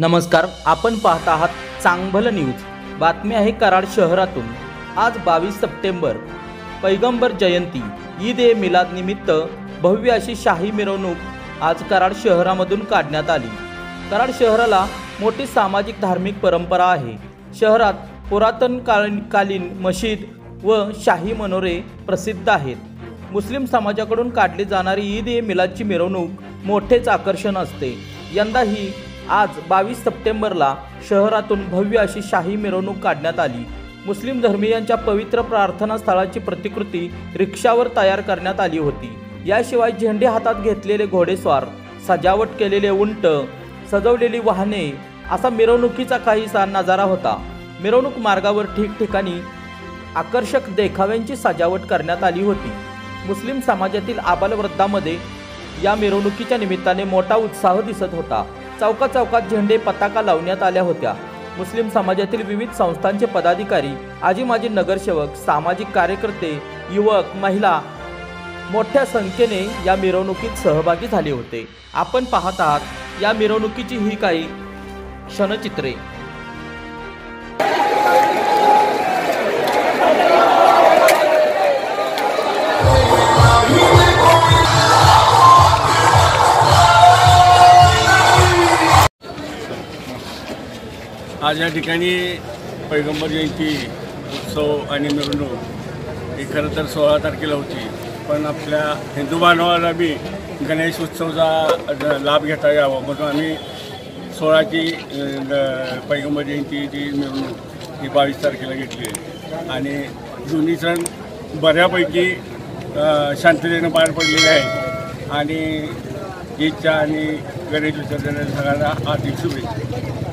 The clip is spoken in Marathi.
नमस्कार, आपण पाहत आहात चांगभल न्यूज। बातमी आहे कराड शहरातून। आज 22 सप्टेंबर पैगंबर जयंती ईद ए मिलाद निमित्त भव्य अशी शाही मिरवणूक आज कराड शहरामधून काढण्यात आली। कराड शहराला मोठी सामाजिक धार्मिक परंपरा आहे। शहरात पुरातन कालीन मशीद व शाही मनोरे प्रसिद्ध आहेत। मुस्लिम समाजाकडून काढली जाणारी ईद ए मिलादची मिरवणूक मोठेच आकर्षण असते। यंदाही आज 22 सप्टेंबरला शहरातून भव्य अशी शाही मिरवणूक काढण्यात आली। मुस्लिम धर्मीयांच्या पवित्र प्रार्थना स्थळाची प्रतिकृती रिक्षावर तयार करण्यात आली होती। याशिवाय झेंडे हातात घेतलेले घोडेस्वार, सजावट केलेले उंट, सजवलेली वाहने असा मिरवणुकीचा काहीसा नजारा होता। मिरवणूक मार्गावर ठिकठिकाणी आकर्षक देखाव्यांची सजावट करण्यात आली होती। मुस्लिम समाजातील आबालवृद्धांमध्ये या मिरवणुकीच्या निमित्ताने मोठा उत्साह दिसत होता। चौकात झेंडे पताका लावण्यात आल्या होत्या। मुस्लिम समाजातील विविध संस्थांचे पदाधिकारी, आजी माजी नगरसेवक, सामाजिक कार्यकर्ते, युवक, महिला मोठ्या संख्येने या मिरवणुकीत सहभागी झाले होते। आपण पाहत आहात या मिरवणुकीची ही काही क्षणचित्रे। आज या ठिकाणी पैगंबर जयंती उत्सव आणि मिरवणूक ही खरं तर 16 तारखेला होती, पण आपल्या हिंदू बांधवांना बी गणेश उत्सवाचा लाभ घेता यावा म्हणून आम्ही 16ची पैगंबर जयंतीची मिरवणूक ही 22 तारखेला घेतली आहे। आणि दोन्ही सण बऱ्यापैकी शांततेनं पार पडलेले आहेत। आणि ईदच्या आणि गणेश विसर्जनाच्या सगळ्यांना हार्दिक शुभेच्छा।